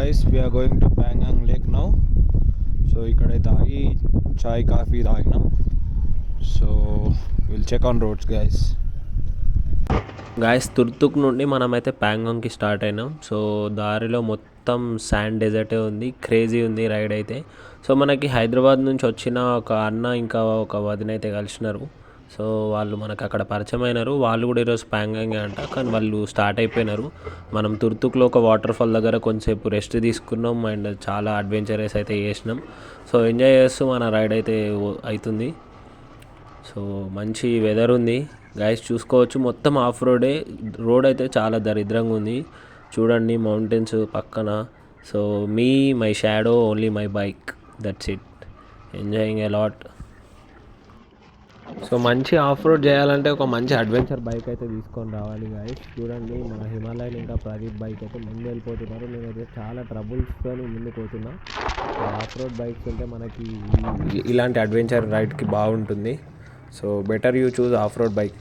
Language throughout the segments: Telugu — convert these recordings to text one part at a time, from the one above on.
guys, we are going to Pangang Lake now. So ikkadaithe aagi chai coffee taaginam. So we'll check on roads guys. Turtuk నుండి మనమైతే ప్యాంగాంగ్కి స్టార్ట్ అయినాం. సో దారిలో మొత్తం శాండ్ డెజర్టే ఉంది, క్రేజీ ఉంది రైడ్ అయితే. సో మనకి హైదరాబాద్ నుంచి వచ్చిన ఒక అన్న ఇంకా ఒక వదిన అయితే కలిసినారు. సో వాళ్ళు మనకు అక్కడ పరిచయం అయినారు. వాళ్ళు కూడా ఈరోజు ప్యాంగాంగే అంట, కానీ వాళ్ళు స్టార్ట్ అయిపోయినారు. మనం తుర్తుక్లో ఒక వాటర్ ఫాల్ దగ్గర కొంచెంసేపు రెస్ట్ తీసుకున్నాం అండ్ చాలా అడ్వెంచరస్ అయితే చేసినాం. సో ఎంజాయ్ చేస్తూ మన రైడ్ అయితే అవుతుంది. సో మంచి వెదర్ ఉంది గైస్, చూసుకోవచ్చు. మొత్తం ఆఫ్ రోడ్ అయితే చాలా దరిద్రంగా ఉంది. చూడండి మౌంటైన్స్ పక్కన. So my shadow only my bike, that's it. Enjoying a lot. So మంచి ఆఫ్ రోడ్ చేయాలంటే ఒక మంచి అడ్వెంచర్ బైక్ అయితే తీసుకొని రావాలి గైస్. చూడండి మన హిమాలయన్ ఇంకా ప్రదీప్ బైక్ అయితే ముందు వెళ్ళిపోతున్నారు. నేనైతే చాలా ట్రబుల్స్తో ముందుకు పోతున్నా. ఆఫ్ రోడ్ బైక్స్ ఉంటే మనకి ఇలాంటి అడ్వెంచర్ రైడ్కి బాగుంటుంది. So better you choose of road bike.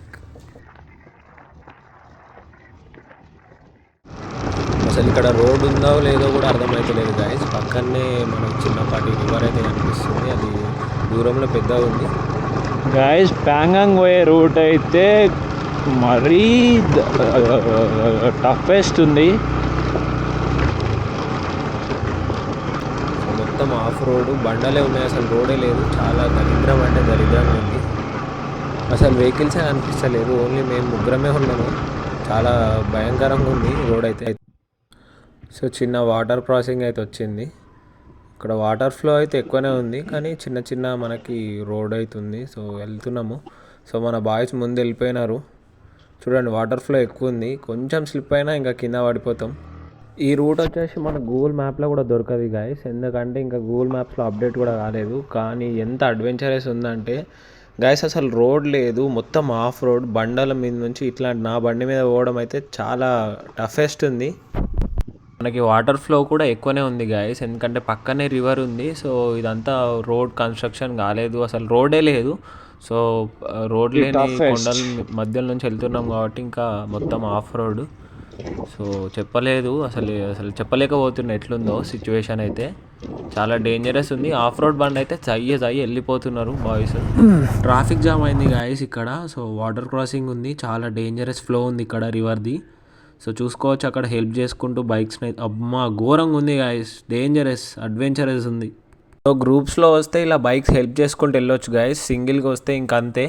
అసలు ఇక్కడ రోడ్ ఉందో లేదో కూడా అర్థమవుతలేదు గాయస్. పక్కనే మనకు చిన్నపాటి రివర్ అయితే కనిపిస్తుంది, అది దూరంలో పెద్దగా ఉంది గాయస్. ప్యాంగాంగ్ పోయే రూట్ అయితే మరీ టఫెస్ట్ ఉంది. మొత్తం ఆఫ్ రోడ్ బండలే ఉన్నాయి, అసలు రోడే లేదు. చాలా దరిద్రం అంటే దరిద్రంగా ఉంది. అసలు వెహికల్సే అనిపిస్తలేదు, ఓన్లీ మేము ముగ్గురమే ఉన్నాము. చాలా భయంకరంగా ఉంది రోడ్ అయితే. సో చిన్న వాటర్ క్రాసింగ్ అయితే వచ్చింది. ఇక్కడ వాటర్ ఫ్లో అయితే ఎక్కువనే ఉంది, కానీ చిన్న చిన్న మనకి రోడ్ అవుతుంది. సో వెళ్తున్నాము. సో మన బాయ్స్ ముందు వెళ్ళిపోయినారు. చూడండి వాటర్ ఫ్లో ఎక్కువ ఉంది, కొంచెం స్లిప్ అయినా ఇంకా కింద పడిపోతాం. ఈ రూట్ వచ్చేసి మన గూగుల్ మ్యాప్లో కూడా దొరకదు గాయస్, ఎందుకంటే ఇంకా గూగుల్ మ్యాప్స్లో అప్డేట్ కూడా కాలేదు. కానీ ఎంత అడ్వెంచరస్ ఉందంటే గాయస్, అసలు రోడ్ లేదు, మొత్తం ఆఫ్ రోడ్. బండల మీద నుంచి ఇట్లాంటి నా బండి మీద పోవడం అయితే చాలా టఫెస్ట్ ఉంది. మనకి వాటర్ ఫ్లో కూడా ఎక్కువనే ఉంది గాయస్, ఎందుకంటే పక్కనే రివర్ ఉంది. సో ఇదంతా రోడ్ కన్స్ట్రక్షన్ కాలేదు, అసలు రోడే లేదు. సో రోడ్ లేని కొండల మధ్యలో నుంచి వెళ్తున్నాం కాబట్టి ఇంకా మొత్తం ఆఫ్ రోడ్. సో అసలు చెప్పలేకపోతున్నా ఎట్లుందో సిచ్యువేషన్ అయితే. చాలా డేంజరస్ ఉంది. ఆఫ్ రోడ్ బండి అయితే చయ్యి వెళ్ళిపోతున్నారు బాయ్స్. ట్రాఫిక్ జామ్ అయింది గాయస్ ఇక్కడ. సో వాటర్ క్రాసింగ్ ఉంది, చాలా డేంజరస్ ఫ్లో ఉంది ఇక్కడ రివర్ది. సో చూసుకోవచ్చు అక్కడ హెల్ప్ చేసుకుంటూ బైక్స్ని. అమ్మా ఘోరంగా ఉంది గాయస్, డేంజరస్ అడ్వెంచరస్ ఉంది. సో గ్రూప్స్లో వస్తే ఇలా బైక్స్ హెల్ప్ చేసుకుంటూ వెళ్ళొచ్చు గాయస్, సింగిల్గా వస్తే ఇంకా అంతే.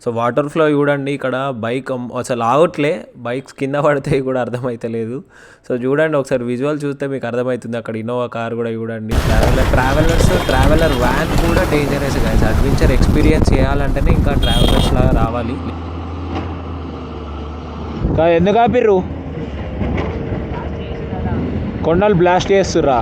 సో వాటర్ ఫ్లో చూడండి, ఇక్కడ బైక్ అసలు ఆగట్లే, బైక్స్ కింద పడితే కూడా అర్థమవుతలేదు. సో చూడండి ఒకసారి విజువల్ చూస్తే మీకు అర్థమవుతుంది. అక్కడ ఇన్నోవా కార్ కూడా చూడండి. ట్రావెలర్ వ్యాన్ కూడా డేంజరస్ గాయస్. అడ్వెంచర్ ఎక్స్పీరియన్స్ చేయాలంటేనే ఇంకా ట్రావెలర్స్ లాగా రావాలి. ఎందుకు ఆపిర్రు? కొండలు బ్లాస్ట్ చేస్తుర్రా?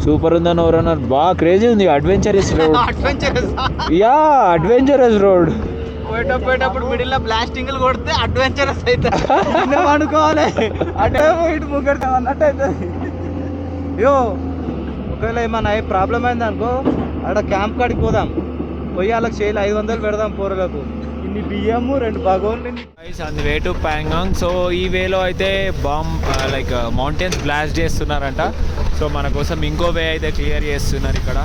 సూపర్ ఉందని ఎవరన్నారు? బాగా క్రేజీ ఉంది, అడ్వెంచరస్ రోడ్. Adventurous road. పోయేటప్పుడు మిడిల్ లో బ్లాస్టింగ్ కొడితే అడ్వెంచరస్ అయితే అనుకోవాలి. అటే ఇటు ముగ్గురు అన్నట్టు అవుతుంది. అయ్యో ఒకవేళ ఏమన్నా ప్రాబ్లం అయింది అనుకో, అక్కడ క్యాంప్ కాడికి పోదాం, పోయి వాళ్ళకి చేయాలి 500 పెడదాం పోరలకు. ఇన్ని బియ్యము 2 బగోన్లు on the way to Pangong. So ఈ వేలో అయితే లైక్ మౌంటైన్స్ బ్లాస్ట్ చేస్తున్నారంట. సో మన కోసం ఇంకో వే అయితే క్లియర్ చేస్తున్నారు ఇక్కడ,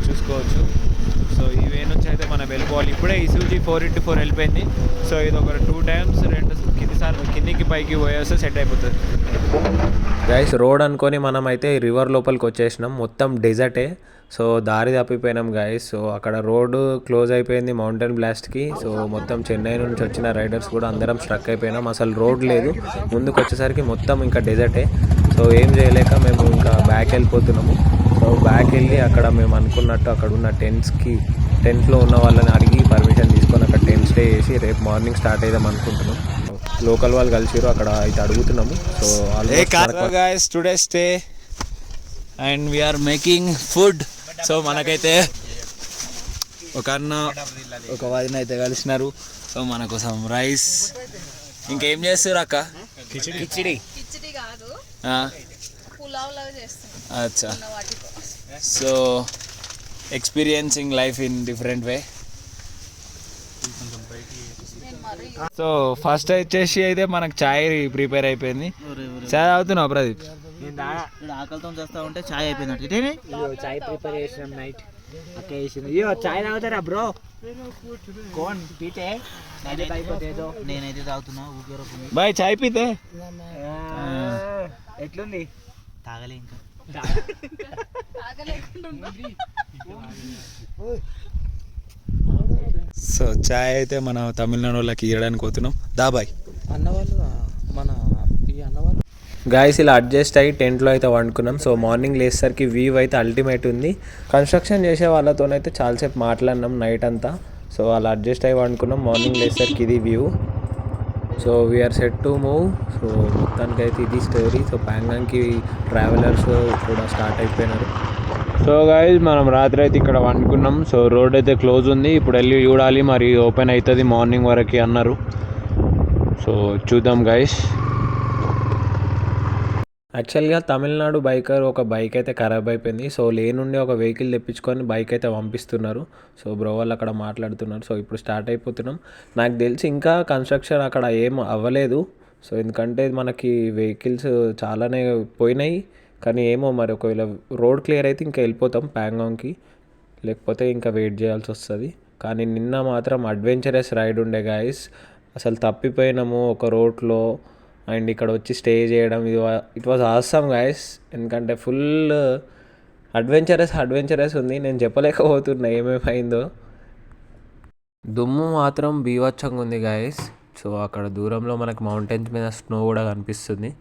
చూసుకోవచ్చు. సో ఈ వే నుంచి అయితే మనం వెళ్ళిపోవాలి. ఇప్పుడే ఇసూజీ 4x4 వెళ్ళిపోయింది. సో ఇది ఒక 2 టైమ్స్ 2 కిందికి పైకి పోయేస్తే సెట్ అయిపోతుంది గైస్. రోడ్ అనుకొని మనం అయితే రివర్ లోపలికి వచ్చేసినాం, మొత్తం డెజర్టే. సో దారి తప్పిపోయినాం గైస్. సో అక్కడ రోడ్డు క్లోజ్ అయిపోయింది మౌంటైన్ బ్లాస్ట్కి. సో మొత్తం చెన్నై నుంచి వచ్చిన రైడర్స్ కూడా అందరం స్ట్రక్ అయిపోయినాం, అసలు రోడ్ లేదు. ముందుకు వచ్చేసరికి మొత్తం ఇంకా డెజర్టే. సో ఏం చేయలేక మేము ఇంకా బ్యాక్ వెళ్ళిపోతున్నాము. సో బ్యాక్ వెళ్ళి అక్కడ మేము అనుకున్నట్టు అక్కడ ఉన్న టెంట్లో ఉన్న వాళ్ళని అడిగి పర్మిషన్ తీసుకొని అక్కడ టెంట్ స్టే చేసి రేపు మార్నింగ్ స్టార్ట్ అయిదాం అనుకుంటున్నాం. లోకల్ వాళ్ళు కలిసిరు, అక్కడ అయితే అడుగుతున్నాము. So guys today stay and we're making food. So మనకైతే ఒక వదిన అయితే కలిసినారు. సో మన కోసం రైస్, ఇంకేం చేస్తారు అక్క? కిచిడి కాదు, అచ్చా. So experiencing life in different way. So first వచ్చేసి అయితే మనకు చాయ్ ప్రిపేర్ అయిపోయింది. చాయ్ తాగుతున్నావు ప్రదీప్? ఆకలితో చేస్తా ఉంటే చాయ్ అయిపోయింది. చాయ్ ప్రిపేర్ చేసినాం నైట్ అక్క వేసింది. అయ్యో చాయ్ తాగుతారా బ్రో? కోన్ పీతే నేనైతే తాగుతున్నా. బాయ్ చాయ్ పీతే ఎట్లుంది? తాగలే ఇంకా. సో చాయ్ అయితే మన తమిళనాడు వాళ్ళకి ఇవ్వడానికి పోతున్నాం. దాబాయ్ అన్నవాళ్ళు మన ఈ అన్నవాళ్ళు గాయస్ ఇలా అడ్జస్ట్ అయ్యి టెంట్లో అయితే వండుకున్నాం. సో మార్నింగ్ లేచేసరికి వ్యూ అయితే అల్టిమేట్ ఉంది. కన్స్ట్రక్షన్ చేసే వాళ్ళతోనైతే చాలాసేపు మాట్లాడినాం నైట్ అంతా. సో అలా అడ్జస్ట్ అయ్యి వండుకున్నాం. మార్నింగ్ లేచేసరికి ఇది view. So we're set to move. So మొత్తానికైతే ఇది స్టోరీ. సో ప్యాంగాంగ్కి ట్రావెలర్స్ కూడా స్టార్ట్ అయిపోయినారు. సో గైస్ మనం రాత్రి అయితే ఇక్కడ వండుకున్నాం. సో రోడ్ అయితే క్లోజ్ ఉంది. ఇప్పుడు వెళ్ళి చూడాలి, మరి ఓపెన్ అవుతుంది మార్నింగ్ వరకు అన్నారు. సో చూద్దాం గైస్. యాక్చువల్గా తమిళనాడు బైకర్ ఒక బైక్ అయితే ఖరాబ్ అయిపోయింది. సో లేనుండి ఒక వెహికల్ తెప్పించుకొని బైక్ అయితే పంపిస్తున్నారు. సో బ్రో వాళ్ళు అక్కడ మాట్లాడుతున్నారు. సో ఇప్పుడు స్టార్ట్ అయిపోతున్నాం. నాకు తెలిసి ఇంకా కన్స్ట్రక్షన్ అక్కడ ఏం అవ్వలేదు. సో ఎందుకంటే మనకి వెహికల్స్ చాలానే పోయినాయి. కానీ ఏమో మరి ఒకవేళ రోడ్ క్లియర్ అయితే ఇంకా వెళ్ళిపోతాం ప్యాంగాంగ్కి, లేకపోతే ఇంకా వెయిట్ చేయాల్సి వస్తుంది. కానీ నిన్న మాత్రం అడ్వెంచరస్ రైడ్ ఉండే గాయస్. అసలు తప్పిపోయినాము ఒక రోడ్లో అండ్ ఇక్కడ వచ్చి స్టే చేయడం. It was awesome guys. ఎందుకంటే ఫుల్ అడ్వెంచరస్ ఉంది. నేను చెప్పలేకపోతున్నా ఏమేమైందో. దుమ్ము మాత్రం బీభత్సంగా ఉంది గాయస్. సో అక్కడ దూరంలో మనకు మౌంటైన్స్ మీద స్నో కూడా కనిపిస్తుంది.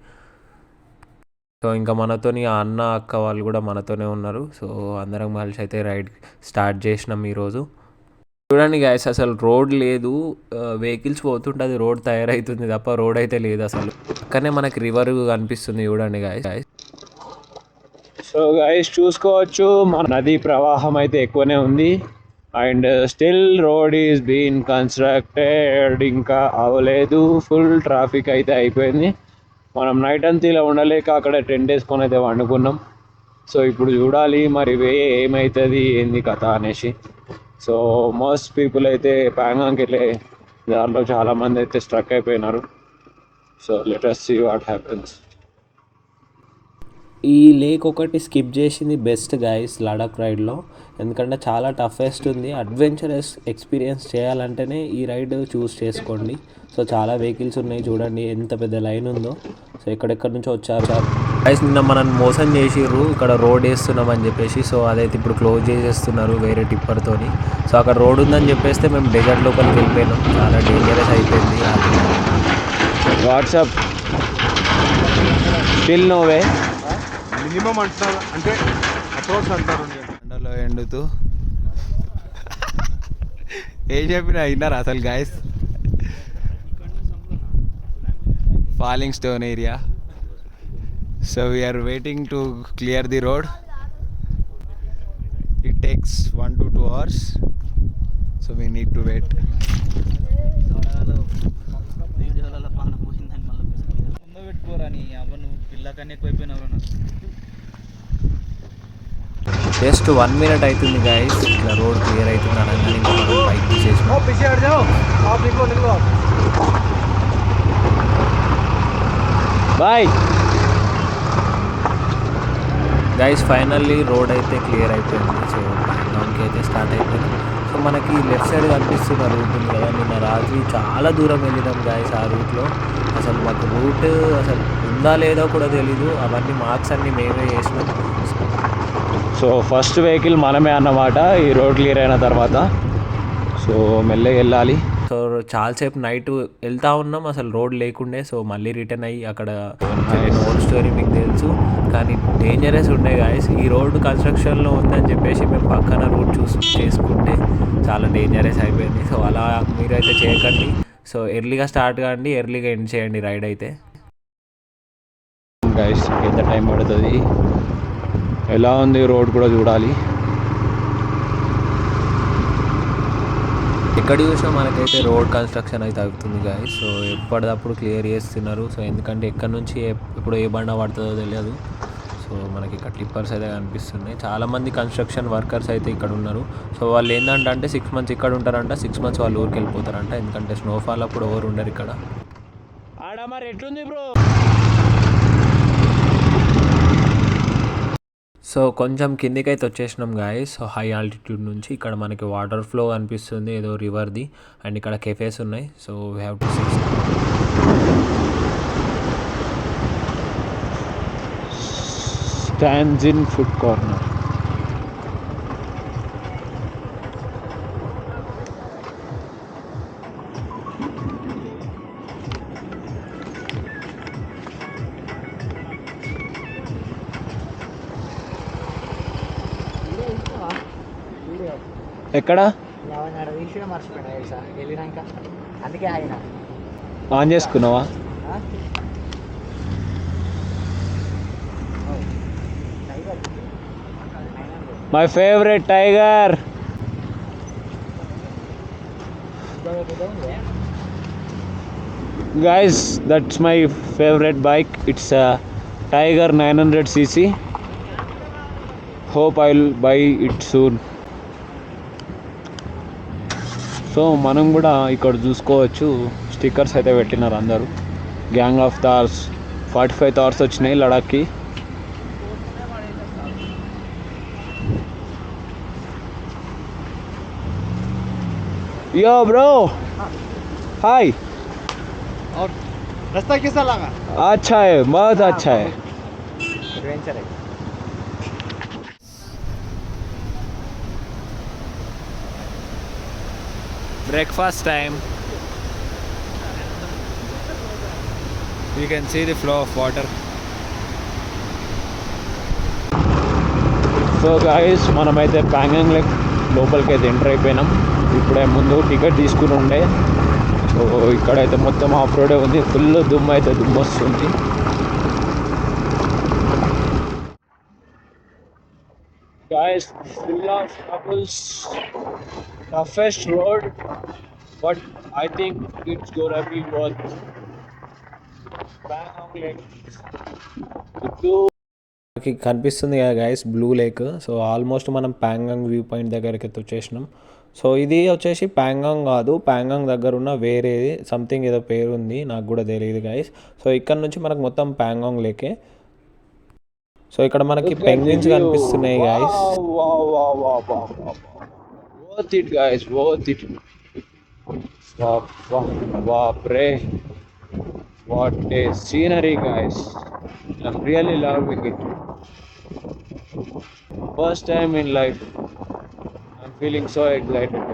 సో ఇంకా మనతోని ఆ అన్న అక్క వాళ్ళు కూడా మనతోనే ఉన్నారు. సో అందరం కలిసి అయితే రైడ్ స్టార్ట్ చేసినాం ఈరోజు. చూడండి గాయస్, అసలు రోడ్ లేదు. వెహికల్స్ పోతుంటుంది, రోడ్ తయారవుతుంది తప్ప రోడ్ అయితే లేదు అసలు. అక్కడనే మనకి రివర్ కనిపిస్తుంది చూడండి గాయస్. సో గైస్ చూసుకోవచ్చు మన నది ప్రవాహం అయితే ఎక్కువనే ఉంది. And still road is been constructed, ఇంకా అవ్వలేదు. ఫుల్ ట్రాఫిక్ అయితే అయిపోయింది. మనం నైట్ అంతా ఇలా ఉండలేక అక్కడ టెంట్ వేసుకొని అయితే వండుకున్నాం. సో ఇప్పుడు చూడాలి మరి ఏమవుతుంది ఏంది కథ అనేసి. సో మోస్ట్ పీపుల్ అయితే ప్యాంగాంగ్కి వెళ్ళే దారిలో చాలామంది అయితే స్ట్రక్ అయిపోయినారు. So let us see what happens. ఈ లేక్ ఒకటి స్కిప్ చేసింది బెస్ట్ గాయస్ లడాక్ రైడ్లో. ఎందుకంటే చాలా టఫెస్ట్ ఉంది. అడ్వెంచరస్ ఎక్స్పీరియన్స్ చేయాలంటేనే ఈ రైడ్ చూస్ చేసుకోండి. సో చాలా వెహికల్స్ ఉన్నాయి చూడండి, ఎంత పెద్ద లైన్ ఉందో. సో ఎక్కడెక్కడి నుంచో వచ్చారు గాయస్. నిన్న మనం మోసం చేసిర్రు ఇక్కడ రోడ్ వేస్తున్నామని చెప్పేసి. సో అదైతే ఇప్పుడు క్లోజ్ చేసేస్తున్నారు వేరే టిప్పర్తోని. సో అక్కడ రోడ్ ఉందని చెప్పేస్తే మేము డెజర్ట్ లోపలికి వెళ్ళిపోయినాం. చాలా డేంజరస్ అయిపోయింది. What's up still no way. Minimum అంటారు అంటే అప్రోచ్ అంటారు. ఎండలో ఎండుతూ ఏం చెప్పినా విన్నారా అసలు guys? Falling stone area. So we're waiting to clear the road. It takes 1 to 2 hours. So we need to wait. వీడియోలలో పాన పోయిందని మళ్ళీ పెట్టుకోరా నీ అవ్వ, నువ్వు పిల్లకన్నా ఎక్కువైపోయినావు నాకు. జస్ట్ 1 minute అవుతుంది గాయస్ ఇట్లా రోడ్ క్లియర్ అవుతుంది అనగానే ఇంకా మనం బైక్ తీసేసినాం. బాయ్ గైస్ ఫైనల్లీ రోడ్ అయితే క్లియర్ అయిపోయింది. సో ప్యాంగాంగ్కి అయితే స్టార్ట్ అయిపోయింది. సో మనకి లెఫ్ట్ సైడ్ కనిపిస్తున్న రూట్ ఉంది కదా, నిన్న రాత్రి చాలా దూరం వెళ్ళినాం గాయస్ ఆ రూట్లో. అసలు మాకు రూట్ అసలు ఉందా లేదో కూడా తెలీదు. అవన్నీ మార్క్స్ అన్నీ మేమే చేసినాం. సో ఫస్ట్ వెహికల్ మనమే అన్నమాట ఈ రోడ్ క్లియర్ అయిన తర్వాత. సో మెల్లగా వెళ్ళాలి. సో చాలాసేపు నైట్ వెళ్తూ ఉన్నాం, అసలు రోడ్ లేకుండే. సో మళ్ళీ రిటర్న్ అయ్యి అక్కడ ఓల్డ్ స్టోరీ మీకు తెలుసు, కానీ డేంజరస్ ఉండే గాయస్. ఈ రోడ్ కన్స్ట్రక్షన్లో ఉందని చెప్పేసి మేము పక్కన రూట్ చేసుకుంటే చాలా డేంజరస్ అయిపోయింది. సో అలా మీరైతే చేయకండి. సో ఎర్లీగా స్టార్ట్ కాండి, ఎర్లీగా ఎండ్ చేయండి రైడ్ అయితే. గైస్ ఎంత టైం పడుతుంది, ఎలా ఉంది రోడ్ కూడా చూడాలి. ఎక్కడ చూసినా మనకైతే రోడ్ కన్స్ట్రక్షన్ అయితే అవుతుంది గాయస్. సో ఎప్పటికప్పుడు క్లియర్ చేస్తున్నారు. సో ఎందుకంటే ఎక్కడి నుంచి ఎప్పుడు ఏ బండ పడుతుందో తెలియదు. సో మనకి ఇక్కడ టిప్పర్స్ అయితే కనిపిస్తున్నాయి. చాలామంది కన్స్ట్రక్షన్ వర్కర్స్ అయితే ఇక్కడ ఉన్నారు. సో వాళ్ళు ఏంటంటే 6 months ఇక్కడ ఉంటారంట, 6 months వాళ్ళు ఊరికి వెళ్ళిపోతారంట. ఎందుకంటే స్నోఫాల్ అప్పుడు ఎవరు ఉండరు ఇక్కడ. ఆడ మరి ఎట్లుంది బ్రో? సో కొంచెం కిందికైతే వచ్చేసినాం గాయస్. సో హై ఆల్టిట్యూడ్ నుంచి ఇక్కడ మనకి వాటర్ ఫ్లో కనిపిస్తుంది ఏదో రివర్ది, అండ్ ఇక్కడ కెఫేస్ ఉన్నాయి. So we have to see. Stands in food corner. ఎక్కడ మర్చిపోయినా తెలుసా వెళ్ళినాక, అందుకే ఆయన ఆన్ చేసుకున్నావా? My favourite tiger. Guys, that's my favorite bike. It's a Tiger 900cc. Hope I'll buy it soon. So మనం కూడా ఇక్కడ చూసుకోవచ్చు, స్టిక్కర్స్ అయితే పెట్టినారు అందరూ. గ్యాంగ్ ఆఫ్ థార్స్ 45 థార్స్ వచ్చినాయి లడాక్కి. यो ब्रो, हाय. और रास्ता कैसा लगा? अच्छा है, बहुत अच्छा है. एडवेंचर है. Breakfast time. You can see the flow of water. So guys మనమైతే ప్యాంగాంగ్ లేక్ లోపలికి అయితే ఎంటర్ అయిపోయినాం. ఇప్పుడే ముందు టికెట్ తీసుకుని ఉండే. సో ఇక్కడైతే మొత్తం ఆఫ్ రోడే ఉంది, ఫుల్ దుమ్ము అయితే దుమ్ము వస్తుంది. Guys full of troubles, toughest road, but I think it's gonna B worth. Pangong lake మనకి కనిపిస్తుంది కదా guys blue lake. So almost మనం ప్యాంగాంగ్ వ్యూ పాయింట్ దగ్గరికి అయితే వచ్చేసినాం. సో ఇది వచ్చేసి ప్యాంగాంగ్ కాదు, ప్యాంగాంగ్ దగ్గర ఉన్న వేరేది సంథింగ్ ఏదో పేరు ఉంది, నాకు కూడా తెలియదు గైస్. సో ఇక్కడ నుంచి మనకు మొత్తం ప్యాంగాంగ్ లేకే. సో ఇక్కడ మనకి పెంగ్విన్స్ కనిపిస్తున్నాయి guys. Worth it guys, worth it. బాప్రే, what a scenery guys. I'm really loving it. First time in life. I'm feeling so excited.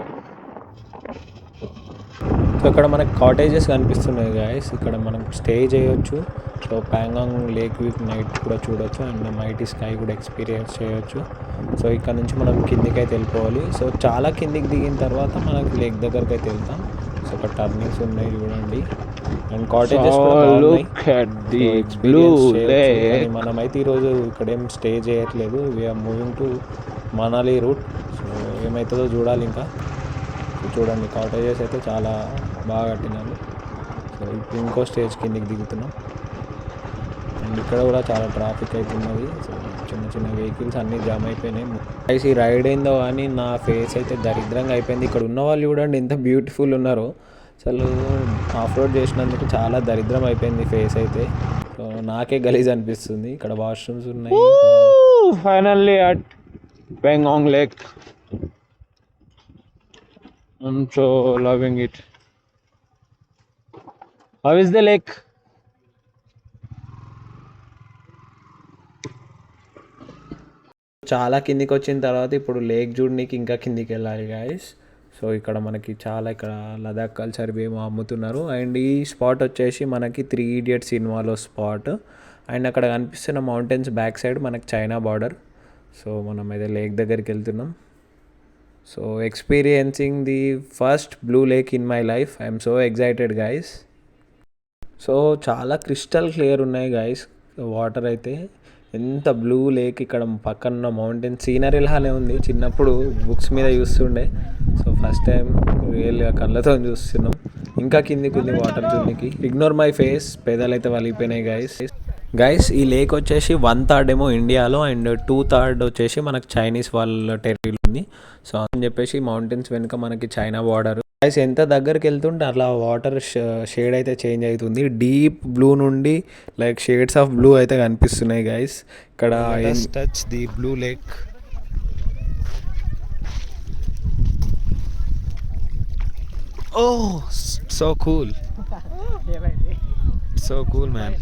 So ఇక్కడ మనకి కాటేజెస్ కనిపిస్తున్నాయి గాయస్. ఇక్కడ మనం స్టే చేయొచ్చు. So Pangong lake view night కూడా చూడొచ్చు, అండ్ మైటీ స్కై కూడా ఎక్స్పీరియన్స్ చేయొచ్చు. సో ఇక్కడ నుంచి మనం కిందికి అయితే వెళ్ళిపోవాలి. సో చాలా కిందికి దిగిన తర్వాత మనకి లేక్ దగ్గరికి అయితే వెళ్తాం. సో ఒక టర్నింగ్స్ ఉన్నాయి చూడండి, అండ్ కాటేజెస్ కూడా బాగున్నాయి. మనమైతే ఈరోజు ఇక్కడ ఏం స్టే చేయట్లేదు, we're moving to Manali route. So ఏమవుతుందో చూడాలి ఇంకా. చూడండి కాటేజెస్ అయితే చాలా బాగా కట్టినారు. సో ఇప్పుడు ఇంకో స్టేజ్ కిందికి దిగుతున్నాం, అండ్ ఇక్కడ కూడా చాలా ట్రాఫిక్ అవుతున్నది. సో చిన్న చిన్న వెహికల్స్ అన్నీ జామ్ అయిపోయినాయి. ఐసి రైడ్ అయిందో కానీ నా ఫేస్ అయితే దరిద్రంగా అయిపోయింది. ఇక్కడ ఉన్న వాళ్ళు చూడండి ఎంత బ్యూటిఫుల్ ఉన్నారో. అసలు ఆఫ్ రోడ్ చేసినందుకు చాలా దరిద్రం అయిపోయింది ఫేస్ అయితే. సో నాకే గలీజ్ అనిపిస్తుంది. ఇక్కడ వాష్రూమ్స్ ఉన్నాయి. Finally at Pangong lake. I'm so loving it. How is the lake? చాలా కిందికి వచ్చిన తర్వాత ఇప్పుడు లేక్ చూడడానికి ఇంకా కిందికి వెళ్ళాలి గాయస్. సో ఇక్కడ మనకి చాలా ఇక్కడ లదాఖ్ కల్చర్ ఏమో అమ్ముతున్నారు. అండ్ ఈ స్పాట్ వచ్చేసి మనకి 3 Idiots సినిమాలో స్పాట్. అండ్ అక్కడ కనిపిస్తున్న మౌంటైన్స్ బ్యాక్ సైడ్ మనకి చైనా బార్డర్. సో మనం అయితే లేక్ దగ్గరికి వెళ్తున్నాం. So experiencing the first blue lake in my life. I'm so excited guys. So చాలా క్రిస్టల్ క్లియర్ ఉన్నాయి గైస్ వాటర్ అయితే. ఎంత బ్లూ లేక్, ఇక్కడ పక్కన మౌంటైన్ సీనరీ లానే ఉంది. చిన్నప్పుడు బుక్స్ మీద చూస్తుండే. సో ఫస్ట్ టైం రియల్గా కళ్ళతో చూస్తున్నాం. ఇంకా కిందికి ఉంది వాటర్ చూడడానికి. ఇగ్నోర్ మై ఫేస్, పేదలు అయితే వలిగిపోయినాయి గైస్. గైస్ ఈ లేక్ వచ్చేసి 1/3 ఏమో ఇండియాలో అండ్ 2/3 వచ్చేసి మనకు చైనీస్ వాళ్ళ టెరిటరీలో ఉంది. సో అని చెప్పేసి మౌంటైన్స్ వెనుక మనకి చైనా బార్డర్. గైస్ ఎంత దగ్గరికి వెళ్తుంటే అట్లా వాటర్ షేడ్ అయితే చేంజ్ అవుతుంది. డీప్ బ్లూ నుండి లైక్ షేడ్స్ ఆఫ్ బ్లూ అయితే కనిపిస్తున్నాయి గైస్ ఇక్కడ. Touch the blue lake. Oh, so cool. So cool, man.